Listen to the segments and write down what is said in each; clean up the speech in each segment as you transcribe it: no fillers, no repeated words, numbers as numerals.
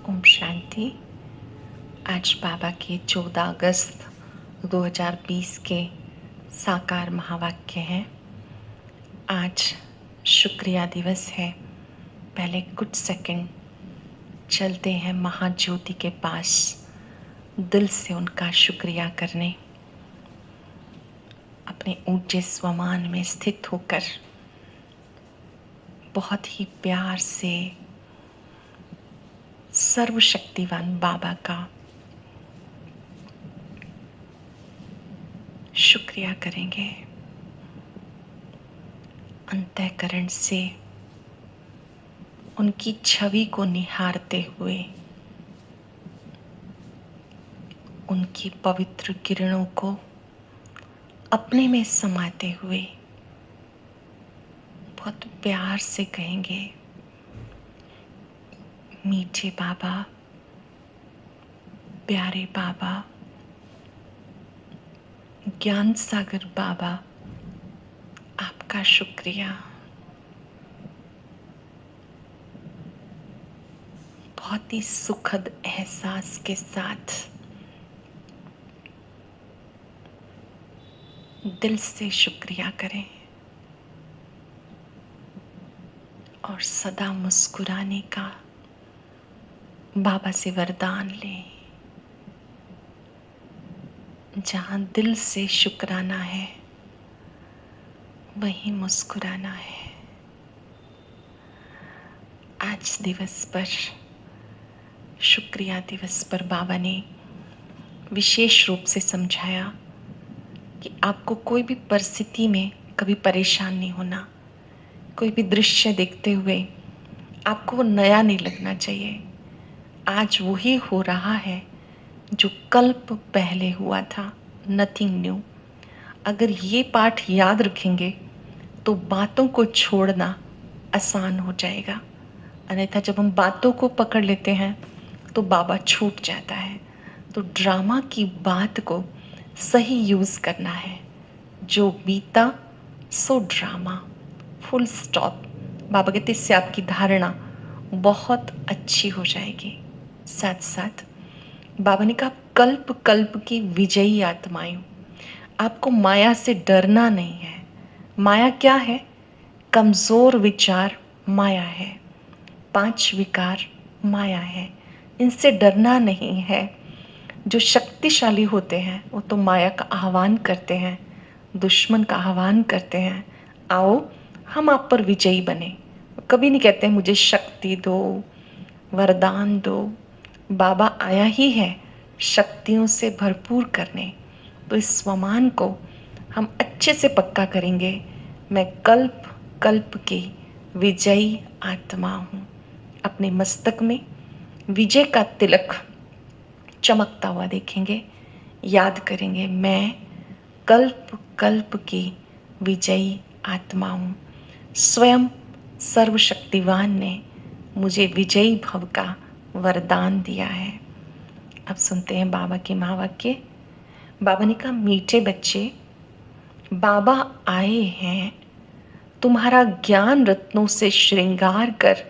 ओम शांति। आज बाबा के 14 अगस्त 2020 के साकार महावाक्य हैं। आज शुक्रिया दिवस है। पहले कुछ सेकंड चलते हैं महाज्योति के पास, दिल से उनका शुक्रिया करने। अपने ऊंचे स्वमान में स्थित होकर बहुत ही प्यार से सर्वशक्तिवान बाबा का शुक्रिया करेंगे। अंतःकरण से उनकी छवि को निहारते हुए, उनकी पवित्र किरणों को अपने में समाते हुए बहुत प्यार से कहेंगे, मीठे बाबा, प्यारे बाबा, ज्ञान सागर बाबा, आपका शुक्रिया। बहुत ही सुखद एहसास के साथ दिल से शुक्रिया करें और सदा मुस्कुराने का बाबा से वरदान लें। जहाँ दिल से शुक्राना है वहीं मुस्कुराना है। आज दिवस पर, शुक्रिया दिवस पर बाबा ने विशेष रूप से समझाया कि आपको कोई भी परिस्थिति में कभी परेशान नहीं होना। कोई भी दृश्य देखते हुए आपको वो नया नहीं लगना चाहिए। आज वही हो रहा है जो कल्प पहले हुआ था, नथिंग न्यू। अगर ये पाठ याद रखेंगे तो बातों को छोड़ना आसान हो जाएगा। अन्यथा जब हम बातों को पकड़ लेते हैं तो बाबा छूट जाता है। तो ड्रामा की बात को सही यूज़ करना है। जो बीता सो ड्रामा, फुल स्टॉप। बाबा कहते इससे आपकी धारणा बहुत अच्छी हो जाएगी। साथ साथ बाबा ने कहा, कल्प कल्प की विजयी आत्माएं, आपको माया से डरना नहीं है। माया क्या है? कमज़ोर विचार माया है, 5 विकार माया है, इनसे डरना नहीं है। जो शक्तिशाली होते हैं वो तो माया का आह्वान करते हैं, दुश्मन का आह्वान करते हैं, आओ हम आप पर विजयी बने। कभी नहीं कहते हैं मुझे शक्ति दो, वरदान दो। बाबा आया ही है शक्तियों से भरपूर करने। तो इस स्वमान को हम अच्छे से पक्का करेंगे। मैं कल्प कल्प की विजयी आत्मा हूँ। अपने मस्तक में विजय का तिलक चमकता हुआ देखेंगे। याद करेंगे, मैं कल्प कल्प की विजयी आत्मा हूँ। स्वयं सर्वशक्तिवान ने मुझे विजयी भव का वरदान दिया है। अब सुनते हैं बाबा के महावाक्य। बाबा ने कहा, मीठे बच्चे, बाबा आए हैं तुम्हारा ज्ञान रत्नों से श्रृंगार कर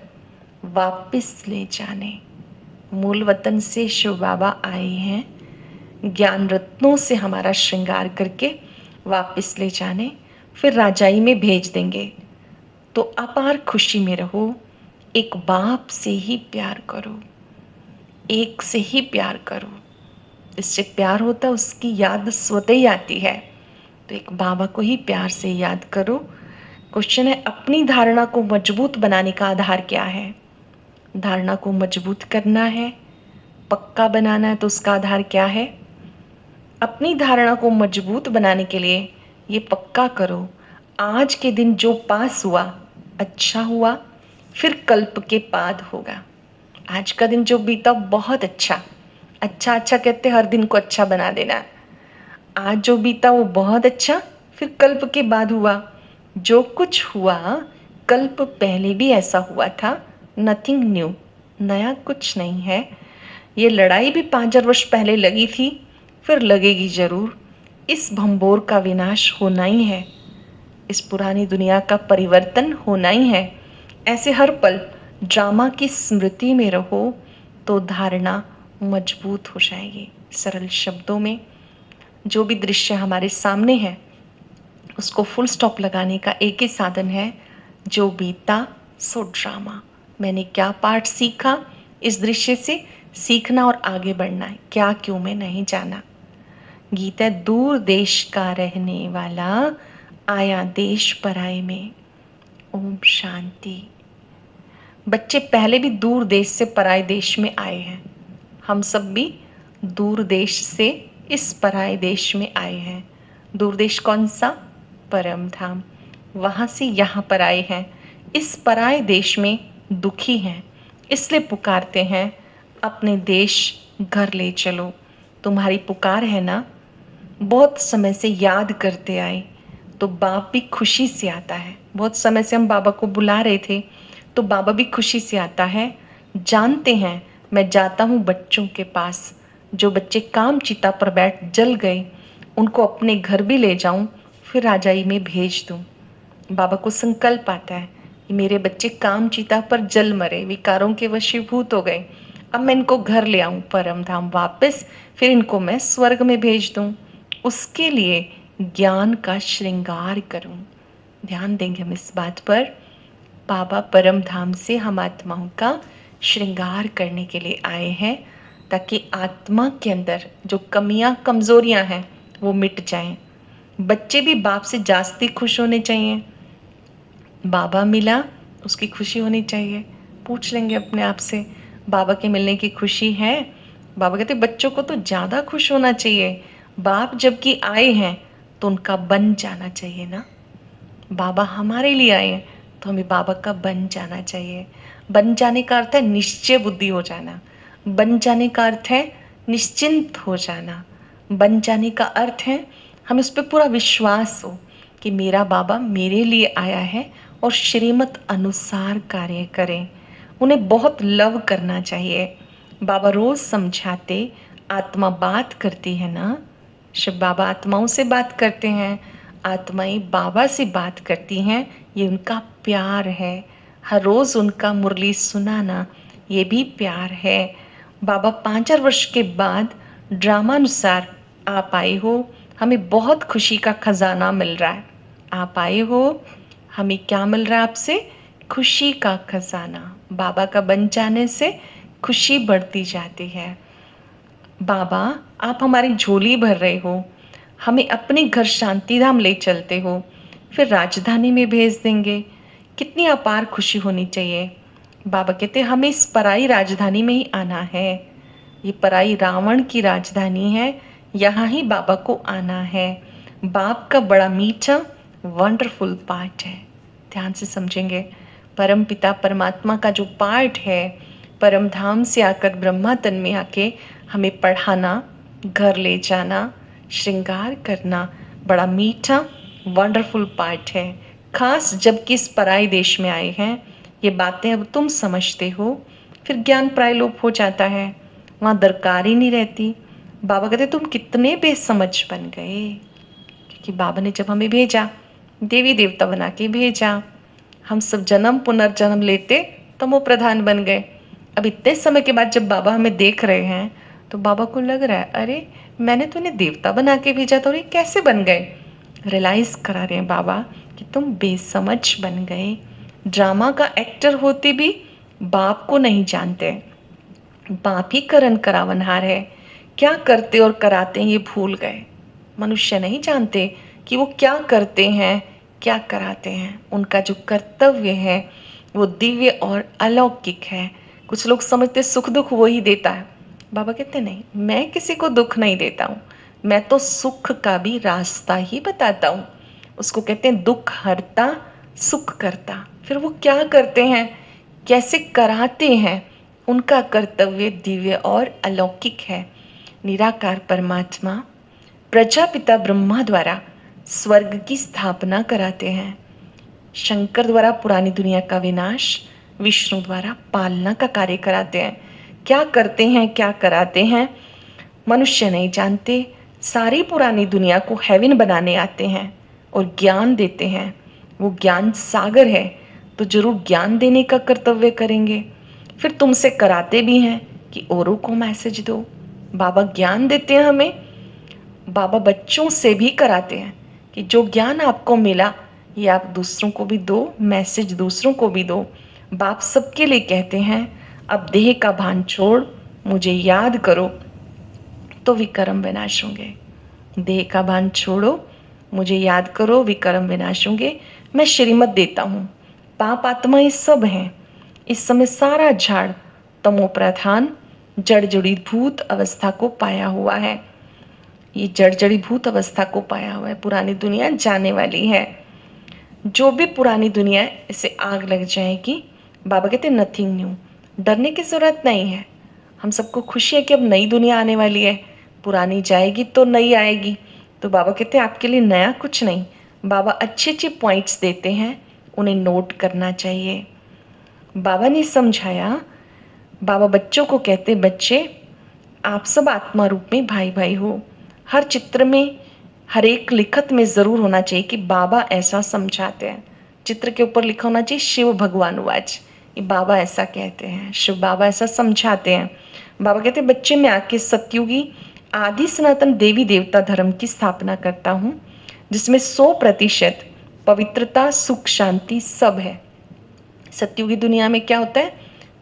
वापस ले जाने। मूल वतन से शिव बाबा आए हैं ज्ञान रत्नों से हमारा श्रृंगार करके वापस ले जाने, फिर राजाई में भेज देंगे। तो अपार खुशी में रहो। एक बाप से ही प्यार करो, एक से ही प्यार करो। जिससे प्यार होता है उसकी याद स्वतः ही आती है। तो एक बाबा को ही प्यार से याद करो। क्वेश्चन है, अपनी धारणा को मजबूत बनाने का आधार क्या है? धारणा को मजबूत करना है, पक्का बनाना है, तो उसका आधार क्या है? अपनी धारणा को मजबूत बनाने के लिए ये पक्का करो, आज के दिन जो पास हुआ अच्छा हुआ, फिर कल्प के बाद होगा। आज का दिन जो बीता बहुत अच्छा, अच्छा अच्छा कहते हर दिन को अच्छा बना देना। आज जो बीता वो बहुत अच्छा, फिर कल्प के बाद हुआ। जो कुछ हुआ कल्प पहले भी ऐसा हुआ था, नथिंग न्यू, नया कुछ नहीं है। ये लड़ाई भी 5000 वर्ष पहले लगी थी, फिर लगेगी जरूर। इस भंबोर का विनाश होना ही है, इस पुरानी दुनिया का परिवर्तन होना ही है। ऐसे हर पल ड्रामा की स्मृति में रहो, तो धारणा मजबूत हो जाएगी। सरल शब्दों में जो भी दृश्य हमारे सामने है उसको फुल स्टॉप लगाने का एक ही साधन है, जो बीता सो ड्रामा। मैंने क्या पाठ सीखा इस दृश्य से, सीखना और आगे बढ़ना है, क्या क्यों मैं नहीं जाना। गीता दूर देश का रहने वाला, आया देश पराए में। ओम शांति। बच्चे पहले भी दूर देश से पराए देश में आए हैं, हम सब भी दूर देश से इस पराए देश में आए हैं। दूर देश कौन सा? परम धाम। वहां से यहाँ पर आए हैं। इस पराए देश में दुखी हैं, इसलिए पुकारते हैं अपने देश घर ले चलो। तुम्हारी पुकार है ना, बहुत समय से याद करते आए तो बाप भी खुशी से आता है। बहुत समय से हम बाबा को बुला रहे थे तो बाबा भी खुशी से आता है। जानते हैं मैं जाता हूँ बच्चों के पास, जो बच्चे काम चिता पर बैठ जल गए उनको अपने घर भी ले जाऊं, फिर राजाई में भेज दूं। बाबा को संकल्प आता है कि मेरे बच्चे काम चिता पर जल मरे, विकारों के वशीभूत हो गए, अब मैं इनको घर ले आऊं परम धाम वापस, फिर इनको मैं स्वर्ग में भेज दूं। उसके लिए ज्ञान का श्रृंगार करूं। ध्यान देंगे हम इस बात पर। बाबा परम धाम से हम आत्माओं का श्रृंगार करने के लिए आए हैं, ताकि आत्मा के अंदर जो कमियां कमजोरियां हैं वो मिट जाएं। बच्चे भी बाप से जास्ती खुश होने चाहिए। बाबा मिला उसकी खुशी होनी चाहिए। पूछ लेंगे अपने आप से, बाबा के मिलने की खुशी है? बाबा कहते बच्चों को तो ज़्यादा खुश होना चाहिए। बाप जबकि आए हैं तो उनका बन जाना चाहिए ना। बाबा हमारे लिए आए हैं तो हमें बाबा का बन जाना चाहिए। बन जाने का अर्थ है निश्चय बुद्धि हो जाना। बन जाने का अर्थ है निश्चिंत हो जाना। बन जाने का अर्थ है हमें उस पर पूरा विश्वास हो कि मेरा बाबा मेरे लिए आया है और श्रीमत अनुसार कार्य करें। उन्हें बहुत लव करना चाहिए। बाबा रोज समझाते, आत्मा बात करती है ना। शिव बाबा आत्माओं से बात करते हैं, आत्माएं बाबा से बात करती हैं, ये उनका प्यार है। हर रोज उनका मुरली सुनाना ये भी प्यार है। बाबा 5 वर्ष के बाद ड्रामानुसार आप आए हो, हमें बहुत खुशी का खजाना मिल रहा है। आप आए हो, हमें क्या मिल रहा है आपसे? खुशी का खजाना। बाबा का बन जाने से खुशी बढ़ती जाती है। बाबा आप हमारी झोली भर रहे हो, हमें अपने घर शांतिधाम ले चलते हो, फिर राजधानी में भेज देंगे। कितनी अपार खुशी होनी चाहिए। बाबा कहते हमें इस पराई राजधानी में ही आना है। ये पराई रावण की राजधानी है, यहाँ ही बाबा को आना है। बाप का बड़ा मीठा वंडरफुल पाठ है। ध्यान से समझेंगे। परम पिता परमात्मा का जो पाठ है, परम धाम से आकर ब्रह्मा तन में आके हमें पढ़ाना, घर ले जाना, श्रृंगार करना, बड़ा मीठा वंडरफुल पाठ है। खास जबकि इस पराई देश में आए हैं, ये बातें अब तुम समझते हो, फिर ज्ञान प्रायलोप हो जाता है, वहाँ दरकार ही नहीं रहती। बाबा कहते तुम कितने बेसमझ बन गए, क्योंकि बाबा ने जब हमें भेजा, देवी देवता बना के भेजा, हम सब जन्म पुनर्जन्म लेते तमो प्रधान बन गए। अब इतने समय के बाद जब बाबा हमें देख रहे हैं तो बाबा को लग रहा है अरे मैंने तो इन्हें देवता बना के भेजा था और ये कैसे बन गए। रियलाइज करा रहे हैं बाबा कि तुम बेसमझ बन गए। ड्रामा का एक्टर होते भी बाप को नहीं जानते। बाप ही करण करावनहार है, क्या करते और कराते हैं ये भूल गए। मनुष्य नहीं जानते कि वो क्या करते हैं, क्या कराते हैं। उनका जो कर्तव्य है वो दिव्य और अलौकिक है। कुछ लोग समझते सुख दुख वो ही देता है। बाबा कहते नहीं, मैं किसी को दुख नहीं देता हूँ, मैं तो सुख का भी रास्ता ही बताता हूँ। उसको कहते हैं दुख हरता सुख करता। फिर वो क्या करते हैं, कैसे कराते हैं, उनका कर्तव्य दिव्य और अलौकिक है। निराकार परमात्मा प्रजापिता ब्रह्मा द्वारा स्वर्ग की स्थापना कराते हैं। शंकर द्वारा पुरानी दुनिया का विनाश, विष्णु द्वारा पालना का कार्य कराते हैं। क्या करते हैं, क्या कराते हैं, मनुष्य नहीं जानते। सारी पुरानी दुनिया को हेवन बनाने आते हैं और ज्ञान देते हैं। वो ज्ञान सागर है तो जरूर ज्ञान देने का कर्तव्य करेंगे। फिर तुमसे कराते भी हैं कि औरों को मैसेज दो। बाबा ज्ञान देते हैं हमें, बाबा बच्चों से भी कराते हैं कि जो ज्ञान आपको मिला ये आप दूसरों को भी दो, मैसेज दूसरों को भी दो। बाप सबके लिए कहते हैं अब देह का भान छोड़ मुझे याद करो तो विकर्म विनाश होंगे। देह का भान छोड़ो, मुझे याद करो, विकर्म विनाश होंगे। मैं श्रीमत देता हूँ, पाप आत्माएं सब हैं। इस समय सारा झाड़ तमो प्रधान जड़ जड़ीभूत अवस्था को पाया हुआ है। ये जड़ जड़ीभूत अवस्था को पाया हुआ है। पुरानी दुनिया जाने वाली है। जो भी पुरानी दुनिया है इसे आग लग जाएगी। बाबा कहते नथिंग न्यू, डरने की जरूरत नहीं है। हम सबको खुशी है कि अब नई दुनिया आने वाली है। पुरानी जाएगी तो नई आएगी। तो बाबा कहते हैं आपके लिए नया कुछ नहीं। बाबा अच्छे अच्छे पॉइंट्स देते हैं, उन्हें नोट करना चाहिए। बाबा ने समझाया, बाबा बच्चों को कहते बच्चे आप सब आत्मा रूप में भाई भाई हो। हर चित्र में, हर एक लिखत में जरूर होना चाहिए कि बाबा ऐसा समझाते हैं। चित्र के ऊपर लिखा होना चाहिए शिव भगवान वाच, ये बाबा ऐसा कहते हैं, शिव बाबा ऐसा समझाते हैं। बाबा कहते हैं बच्चे मैं आके सतयुगी आदि सनातन देवी देवता धर्म की स्थापना करता हूँ, जिसमें 100% पवित्रता सुख शांति सब है। सतयुगी दुनिया में क्या होता है?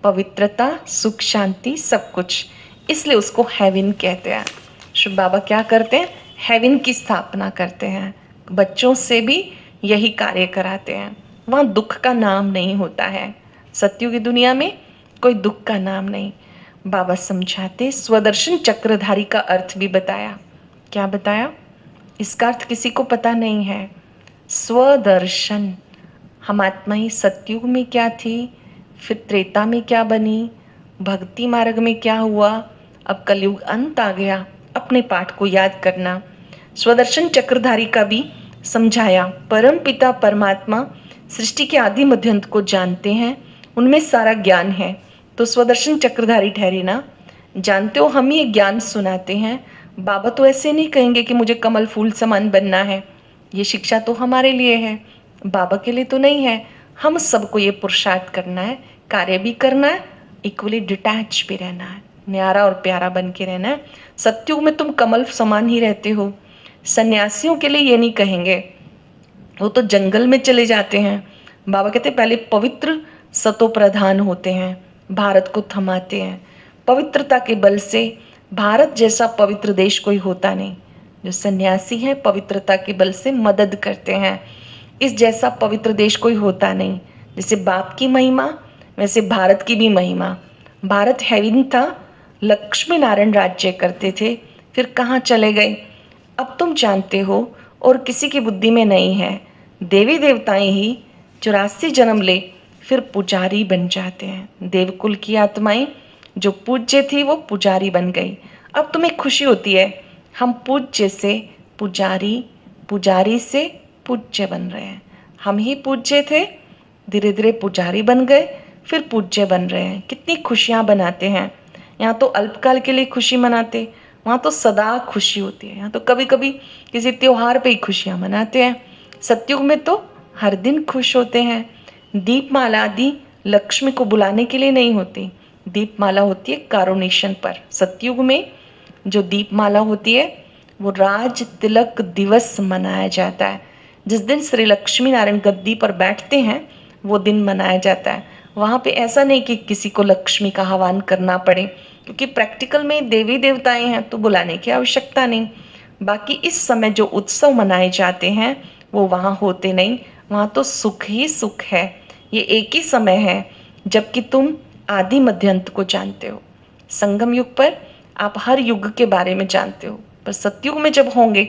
पवित्रता सुख शांति सब कुछ, इसलिए उसको हेवन कहते हैं। शिव बाबा क्या करते हैं? हेवन की स्थापना करते हैं। बच्चों से भी यही कार्य कराते हैं। वहाँ दुख का नाम नहीं होता है। सतयुगी दुनिया में कोई दुख का नाम नहीं। बाबा समझाते, स्वदर्शन चक्रधारी का अर्थ भी बताया। क्या बताया? इसका अर्थ किसी को पता नहीं है। स्वदर्शन, हम आत्मा ही सतयुग में क्या थी, फिर त्रेता में क्या बनी, भक्ति मार्ग में क्या हुआ, अब कलयुग अंत आ गया। अपने पाठ को याद करना। स्वदर्शन चक्रधारी का भी समझाया। परम पिता परमात्मा सृष्टि के आदि मध्यंत को जानते हैं, उनमें सारा ज्ञान है। तो स्वदर्शन चक्रधारी ठहरे ना। जानते हो हम ये ज्ञान सुनाते हैं। बाबा तो ऐसे नहीं कहेंगे कि मुझे कमल फूल समान बनना है। ये शिक्षा तो हमारे लिए है, बाबा के लिए तो नहीं है। हम सबको ये पुरुषार्थ करना है, कार्य भी करना है, इक्वली डिटैच भी रहना है, न्यारा और प्यारा बन के रहना है। सत्युग में तुम कमल समान ही रहते हो। सन्यासियों के लिए ये नहीं कहेंगे, वो तो जंगल में चले जाते हैं। बाबा कहते पहले पवित्र सतो प्रधान होते हैं, भारत को थमाते हैं। पवित्रता के बल से भारत जैसा पवित्र देश कोई होता नहीं। जो सन्यासी है पवित्रता के बल से मदद करते हैं। इस जैसा पवित्र देश कोई होता नहीं। जैसे बाप की महिमा वैसे भारत की भी महिमा। भारत हेवन था, लक्ष्मी नारायण राज्य करते थे, फिर कहाँ चले गए अब तुम जानते हो, और किसी की बुद्धि में नहीं है। देवी देवताएं ही 84 जन्म ले फिर पुजारी बन जाते हैं। देवकुल की आत्माएं जो पूज्य थी वो पुजारी बन गई। अब तुम्हें खुशी होती है, हम पूज्य से पुजारी, पुजारी से पूज्य बन रहे हैं। हम ही पूज्य थे, धीरे धीरे पुजारी बन गए, फिर पूज्य बन रहे हैं। कितनी खुशियाँ बनाते हैं। यहाँ तो अल्पकाल के लिए खुशी मनाते, वहाँ तो सदा खुशी होती है। यहाँ तो कभी कभी किसी त्योहार पे ही खुशियाँ मनाते हैं। सतयुग में तो हर दिन खुश होते हैं। दीपमाला आदि लक्ष्मी को बुलाने के लिए नहीं होती, दीपमाला होती है कारुणेशन पर। सतयुग में जो दीपमाला होती है वो राज तिलक दिवस मनाया जाता है। जिस दिन श्री लक्ष्मी नारायण गद्दी पर बैठते हैं वो दिन मनाया जाता है। वहाँ पे ऐसा नहीं कि किसी को लक्ष्मी का आह्वान करना पड़े, क्योंकि प्रैक्टिकल में देवी देवताएं हैं तो बुलाने की आवश्यकता नहीं। बाकी इस समय जो उत्सव मनाए जाते हैं वो वहाँ होते नहीं। वहाँ तो सुख ही सुख है। ये एक ही समय है जबकि तुम आदि मध्यंत को जानते हो। संगम युग पर आप हर युग के बारे में जानते हो, पर सतयुग में जब होंगे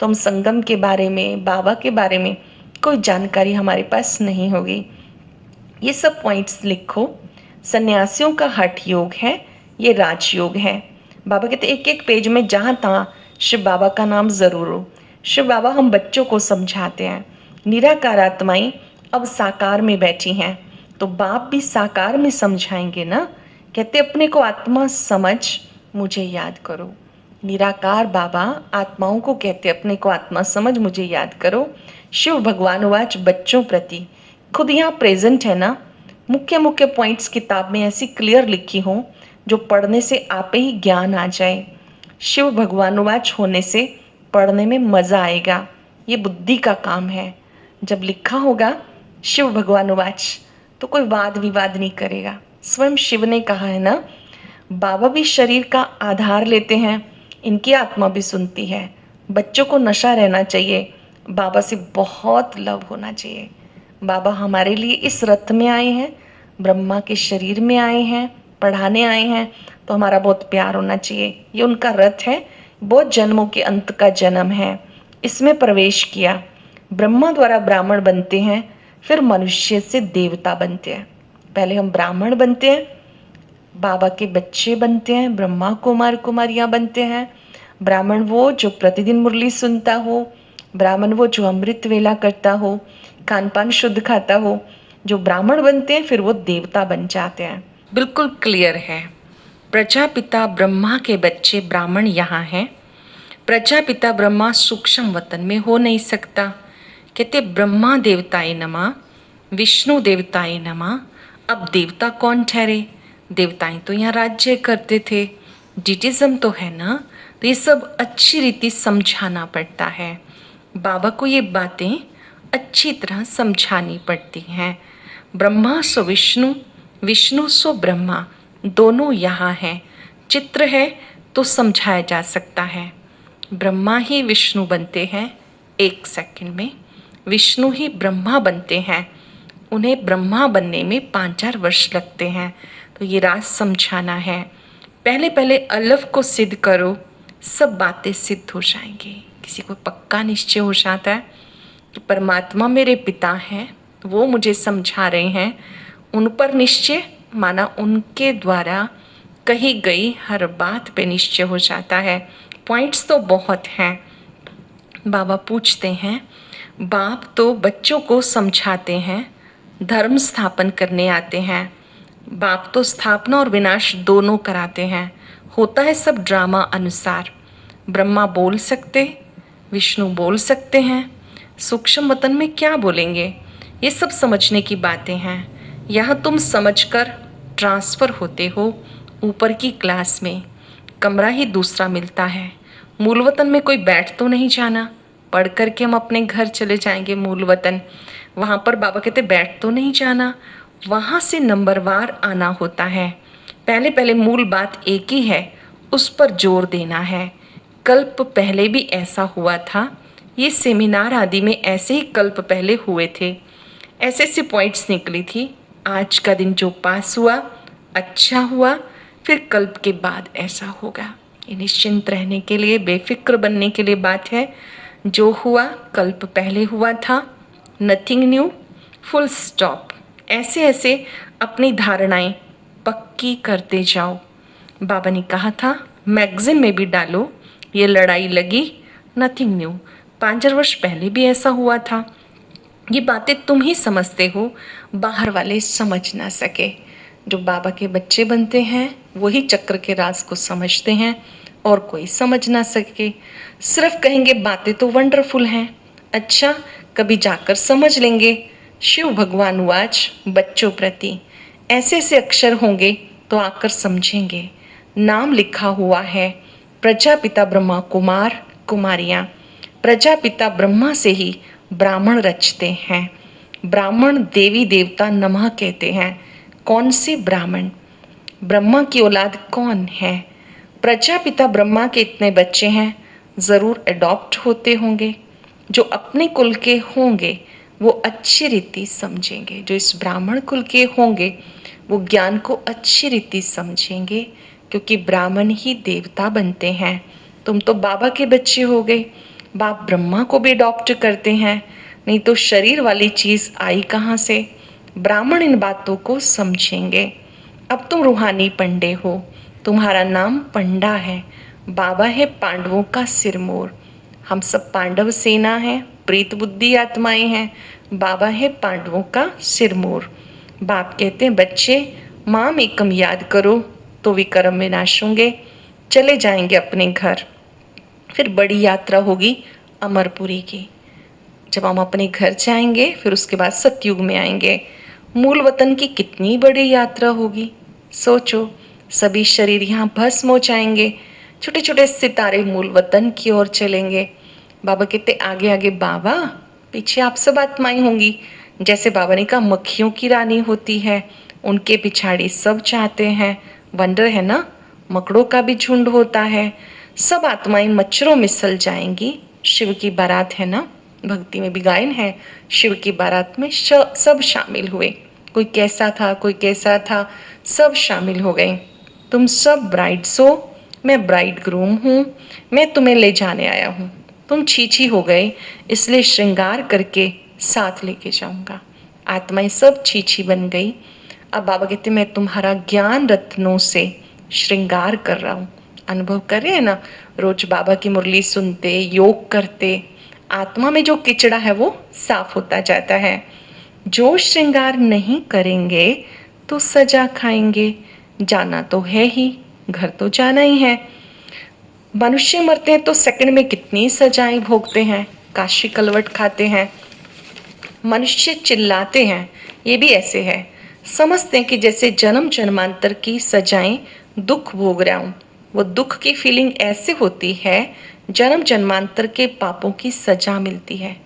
तो हम संगम के बारे में, बाबा के बारे में कोई जानकारी हमारे पास नहीं होगी। ये सब पॉइंट्स लिखो। सन्यासियों का हठ योग है, ये राजयोग है। बाबा कहते एक एक पेज में जहाँ तहाँ शिव बाबा का नाम जरूर हो। शिव बाबा हम बच्चों को समझाते हैं। निराकार आत्माएं अब साकार में बैठी हैं, तो बाप भी साकार में समझाएंगे ना। कहते अपने को आत्मा समझ मुझे याद करो। निराकार बाबा आत्माओं को कहते अपने को आत्मा समझ मुझे याद करो। शिव भगवान वाच बच्चों प्रति खुद यहाँ प्रेजेंट है ना। मुख्य मुख्य पॉइंट्स किताब में ऐसी क्लियर लिखी हो जो पढ़ने से आपे ही ज्ञान आ जाए। शिव भगवानुवाच होने से पढ़ने में मज़ा आएगा, ये बुद्धि का काम है। जब लिखा होगा शिव भगवानुवाच तो कोई वाद विवाद नहीं करेगा। स्वयं शिव ने कहा है ना, बाबा भी शरीर का आधार लेते हैं, इनकी आत्मा भी सुनती है। बच्चों को नशा रहना चाहिए, बाबा से बहुत लव होना चाहिए। बाबा हमारे लिए इस रथ में आए हैं, ब्रह्मा के शरीर में आए हैं, पढ़ाने आए हैं, तो हमारा बहुत प्यार होना चाहिए। ये उनका रथ है, बहुत जन्मों के अंत का जन्म है। इसमें प्रवेश किया, ब्रह्मा द्वारा ब्राह्मण बनते हैं, फिर मनुष्य से देवता बनते हैं। पहले हम ब्राह्मण बनते हैं, बाबा के बच्चे बनते हैं, ब्रह्मा कुमार कुमारियाँ बनते हैं। ब्राह्मण वो जो प्रतिदिन मुरली सुनता हो, ब्राह्मण वो जो अमृत वेला करता हो, खान पान शुद्ध खाता हो। जो ब्राह्मण बनते हैं फिर वो देवता बन जाते हैं। बिल्कुल क्लियर है। प्रजापिता ब्रह्मा के बच्चे ब्राह्मण यहाँ हैं। प्रजापिता ब्रह्मा सूक्ष्म वतन में हो नहीं सकता। कहते ब्रह्मा देवताए नमः, विष्णु देवताए नमः। अब देवता कौन ठहरे? देवताएं तो यहाँ राज्य करते थे, डिटिज्म तो है ना, तो ये सब अच्छी रीति समझाना पड़ता है। बाबा को ये बातें अच्छी तरह समझानी पड़ती हैं। ब्रह्मा सो विष्णु, विष्णु सो ब्रह्मा, दोनों यहाँ हैं। चित्र है तो समझाया जा सकता है। ब्रह्मा ही विष्णु बनते हैं 1 सेकंड में, विष्णु ही ब्रह्मा बनते हैं, उन्हें ब्रह्मा बनने में 5-4 वर्ष लगते हैं। तो ये राज समझाना है। पहले पहले अलफ को सिद्ध करो, सब बातें सिद्ध हो जाएंगी। किसी को पक्का निश्चय हो जाता है कि परमात्मा मेरे पिता हैं, वो मुझे समझा रहे हैं, उन पर निश्चय माना उनके द्वारा कही गई हर बात पे निश्चय हो जाता है। पॉइंट्स तो बहुत हैं। बाबा पूछते हैं, बाप तो बच्चों को समझाते हैं, धर्म स्थापन करने आते हैं। बाप तो स्थापना और विनाश दोनों कराते हैं। होता है सब ड्रामा अनुसार। ब्रह्मा बोल सकते, विष्णु बोल सकते हैं, सूक्ष्म वतन में क्या बोलेंगे, ये सब समझने की बातें हैं। यहाँ तुम समझकर ट्रांसफ़र होते हो ऊपर की क्लास में, कमरा ही दूसरा मिलता है। मूल वतन में कोई बैठ तो नहीं जाना, पढ़ करके हम अपने घर चले जाएंगे मूल वतन। वहाँ पर बाबा कहते बैठ तो नहीं जाना, वहाँ से नंबरवार आना होता है। पहले पहले मूल बात एक ही है, उस पर जोर देना है। कल्प पहले भी ऐसा हुआ था, ये सेमिनार आदि में ऐसे ही कल्प पहले हुए थे, ऐसे ऐसे पॉइंट्स निकली थी। आज का दिन जो पास हुआ अच्छा हुआ, फिर कल्प के बाद ऐसा होगा। ये निश्चिंत रहने के लिए, बेफिक्र बनने के लिए बात है। जो हुआ कल्प पहले हुआ था, नथिंग न्यू, फुल स्टॉप। ऐसे ऐसे अपनी धारणाएं पक्की करते जाओ। बाबा ने कहा था मैगजीन में भी डालो, ये लड़ाई लगी, नथिंग न्यू, 5 वर्ष पहले भी ऐसा हुआ था। ये बातें तुम ही समझते हो, बाहर वाले समझ ना सके। जो बाबा के बच्चे बनते हैं वही चक्र के राज को समझते हैं, और कोई समझ ना सके। सिर्फ कहेंगे बातें तो वंडरफुल हैं, अच्छा कभी जाकर समझ लेंगे। शिव भगवान वाच बच्चों प्रति ऐसे ऐसे अक्षर होंगे तो आकर समझेंगे। नाम लिखा हुआ है, प्रजापिता ब्रह्मा कुमार कुमारियाँ। प्रजापिता ब्रह्मा से ही ब्राह्मण रचते हैं। ब्राह्मण देवी देवता नमः कहते हैं। कौन से ब्राह्मण? ब्रह्मा की औलाद कौन है? प्रजापिता ब्रह्मा के इतने बच्चे हैं, ज़रूर अडॉप्ट होते होंगे। जो अपने कुल के होंगे वो अच्छी रीति समझेंगे, जो इस ब्राह्मण कुल के होंगे वो ज्ञान को अच्छी रीति समझेंगे, क्योंकि ब्राह्मण ही देवता बनते हैं। तुम तो बाबा के बच्चे हो गए, बाप ब्रह्मा को भी अडॉप्ट करते हैं, नहीं तो शरीर वाली चीज़ आई कहाँ से? ब्राह्मण इन बातों को समझेंगे। अब तुम रूहानी पंडे हो, तुम्हारा नाम पंडा है। बाबा है पांडवों का सिरमौर। हम सब पांडव सेना हैं, प्रीत बुद्धि आत्माएं हैं। बाबा है पांडवों का सिरमौर। बाप कहते हैं बच्चे माम एकम याद करो तो विक्रम विनाश होंगे, चले जाएंगे अपने घर। फिर बड़ी यात्रा होगी अमरपुरी की। जब हम अपने घर जाएंगे फिर उसके बाद सतयुग में आएंगे। मूल वतन की कितनी बड़ी यात्रा होगी, सोचो। सभी शरीर यहाँ भस्म हो जाएंगे। छोटे छोटे सितारे मूल वतन की ओर चलेंगे। बाबा कहते आगे आगे बाबा, पीछे आप सब आत्माएं होंगी। जैसे बाबा ने कहा मक्खियों की रानी होती है, उनके पिछाड़ी सब चाहते हैं। वंडर है ना, मकड़ों का भी झुंड होता है। सब आत्माएं मच्छरों में सल जाएंगी। शिव की बारात है ना, भक्ति में भी गायन है, शिव की बारात में सब शामिल हुए। कोई कैसा था, कोई कैसा था, सब शामिल हो गए। तुम सब ब्राइड्स हो, मैं ब्राइड ग्रूम हूँ, मैं तुम्हें ले जाने आया हूँ। तुम छीछी हो गए, इसलिए श्रृंगार करके साथ लेके जाऊंगा। आत्माएं सब छीछी बन गई। अब बाबा कहते मैं तुम्हारा ज्ञान रत्नों से श्रृंगार कर रहा हूँ। अनुभव कर रहे हैं ना, रोज बाबा की मुरली सुनते, योग करते, आत्मा में जो किचड़ा है वो साफ होता जाता है। जो श्रृंगार नहीं करेंगे तो सजा खाएंगे। जाना तो है ही, घर तो जाना ही है। मनुष्य मरते हैं तो सेकंड में कितनी सजाएं भोगते हैं, काशी कलवट खाते हैं। मनुष्य चिल्लाते हैं, ये भी ऐसे है, समझते हैं कि जैसे जन्म जन्मांतर की सजाएं दुख भोग रहा हूं। वो दुख की फीलिंग ऐसे होती है, जन्म जन्मांतर के पापों की सजा मिलती है।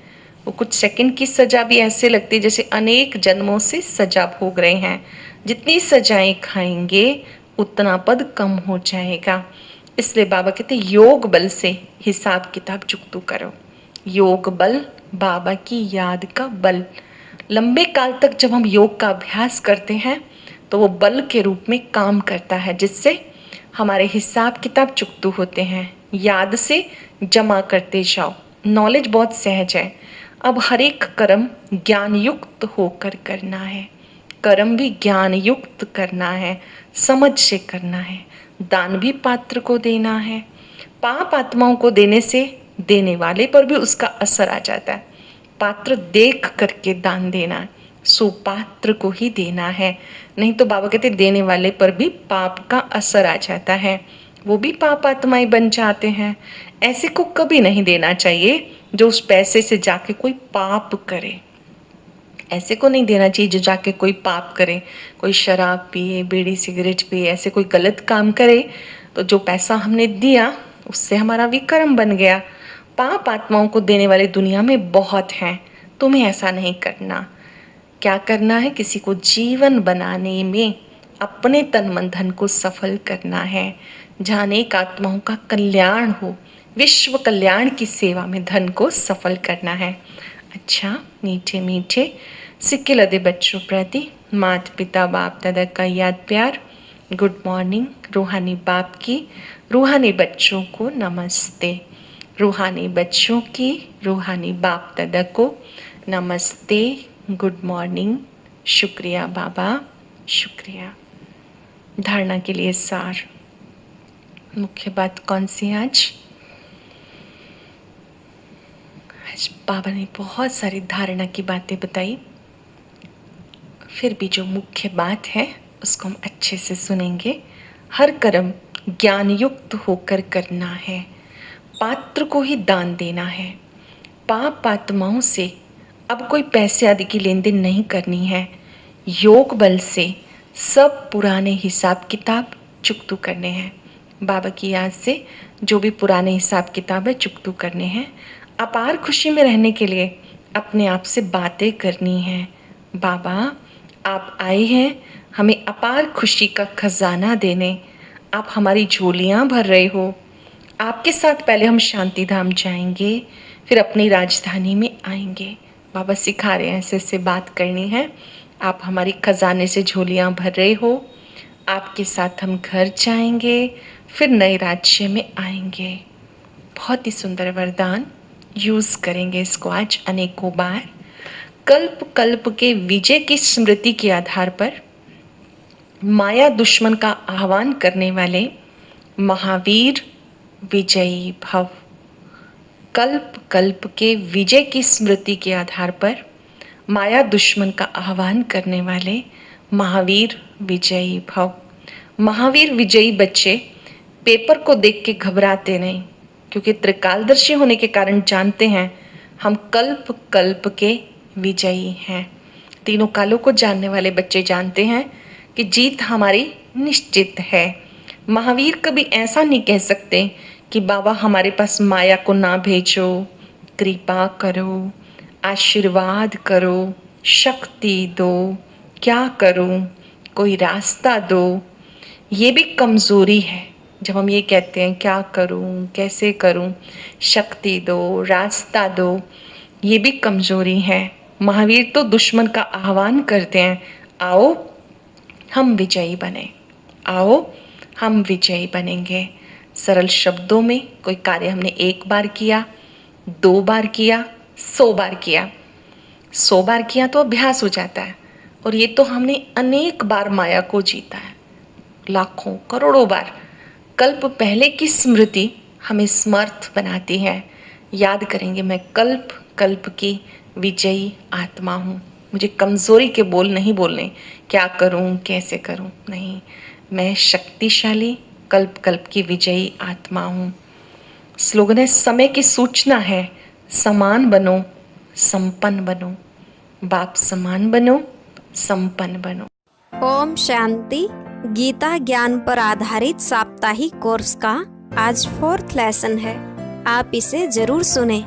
वो कुछ सेकंड की सजा भी ऐसे लगती है जैसे अनेक जन्मों से सजा भोग रहे हैं। जितनी सजाएं खाएंगे उतना पद कम हो जाएगा। इसलिए बाबा कहते योग बल से हिसाब किताब चुकतू करो। योग बल बाबा की याद का बल। लंबे काल तक जब हम योग का अभ्यास करते हैं तो वो बल के रूप में काम करता है, जिससे हमारे हिसाब किताब चुकतू होते हैं। याद से जमा करते जाओ। नॉलेज बहुत सहज है। अब हर एक कर्म ज्ञान युक्त होकर करना है। कर्म भी ज्ञान युक्त करना है, समझ से करना है। दान भी पात्र को देना है। पाप आत्माओं को देने से देने वाले पर भी उसका असर आ जाता है। पात्र देख करके दान देना, सुपात्र को ही देना है। नहीं तो बाबा कहते देने वाले पर भी पाप का असर आ जाता है, वो भी पाप आत्माएं बन जाते हैं। ऐसे को कभी नहीं देना चाहिए जो उस पैसे से जाके कोई पाप करे। ऐसे को नहीं देना चाहिए जो जाके कोई पाप करे, कोई शराब पिए, बीड़ी सिगरेट पिए, ऐसे कोई गलत काम करे तो जो पैसा हमने दिया उससे हमारा विकर्म बन गया। पाप आत्माओं को देने वाले दुनिया में बहुत हैं, तुम्हें ऐसा नहीं करना। क्या करना है, किसी को जीवन बनाने में अपने तन मन धन को सफल करना है। जहाँ अनेक आत्माओं का कल्याण हो, विश्व कल्याण की सेवा में धन को सफल करना है। अच्छा, मीठे मीठे सिक्के लदे बच्चों प्रति माता पिता बाप दादा का याद प्यार। Good morning. रूहानी बाप की रूहानी बच्चों को नमस्ते। रूहानी बच्चों की रूहानी बाप दादा को नमस्ते। Good morning. शुक्रिया बाबा, शुक्रिया। धारणा के लिए सार। मुख्य बात कौन सी आज बाबा ने बहुत सारी धारणा की बातें बताई, फिर भी जो मुख्य बात है उसको हम अच्छे से सुनेंगे। हर कर्म ज्ञान युक्त होकर करना है, पात्र को ही दान देना है। पाप आत्माओं से अब कोई पैसे आदि की लेन देन नहीं करनी है। योग बल से सब पुराने हिसाब किताब चुकतू करने हैं। बाबा की याद से जो भी पुराने हिसाब किताब है चुकतू करने हैं। अपार खुशी में रहने के लिए अपने आप से बातें करनी है। बाबा आप आए हैं हमें अपार खुशी का खजाना देने। आप हमारी झोलियाँ भर रहे हो। आपके साथ पहले हम शांति धाम जाएंगे, फिर अपनी राजधानी में आएंगे। बाबा सिखा रहे हैं ऐसे ऐसे बात करनी है। आप हमारी खजाने से झोलियाँ भर रहे हो। आपके साथ हम घर जाएंगे, फिर नए राज्य में आएंगे। बहुत ही सुंदर वरदान, यूज़ करेंगे इसको आज अनेकों बार। कल्प कल्प के विजय की स्मृति के आधार पर माया दुश्मन का आह्वान करने वाले महावीर विजयी भव। कल्प कल्प के विजय की स्मृति के आधार पर माया दुश्मन का आह्वान करने वाले महावीर विजयी भव। महावीर विजयी बच्चे पेपर को देख के घबराते नहीं, क्योंकि त्रिकालदर्शी होने के कारण जानते हैं हम कल्प कल्प के विजयी हैं। तीनों कालों को जानने वाले बच्चे जानते हैं कि जीत हमारी निश्चित है। महावीर कभी ऐसा नहीं कह सकते कि बाबा हमारे पास माया को ना भेजो, कृपा करो, आशीर्वाद करो, शक्ति दो, क्या करूं, कोई रास्ता दो। ये भी कमज़ोरी है जब हम ये कहते हैं क्या करूं, कैसे करूं, शक्ति दो, रास्ता दो। ये भी कमज़ोरी है। महावीर तो दुश्मन का आह्वान करते हैं, आओ हम विजयी बने, आओ हम विजयी बनेंगे। सरल शब्दों में कोई कार्य हमने एक बार किया, 2 बार किया, 100 बार किया। 100 बार किया तो अभ्यास हो जाता है, और ये तो हमने अनेक बार माया को जीता है, लाखों करोड़ों बार। कल्प पहले की स्मृति हमें समर्थ बनाती है। याद करेंगे, मैं कल्प कल्प की विजयी आत्मा हूँ। मुझे कमज़ोरी के बोल नहीं बोलने, क्या करूँ, कैसे करूँ, नहीं। मैं शक्तिशाली कल्प कल्प की विजयी आत्मा हूँ। स्लोगन है, समय की सूचना है, समान बनो, संपन्न बनो। बाप समान बनो, संपन्न बनो। ओम शांति। गीता ज्ञान पर आधारित साप्ताहिक कोर्स का आज 4th लेसन है। आप इसे जरूर सुने।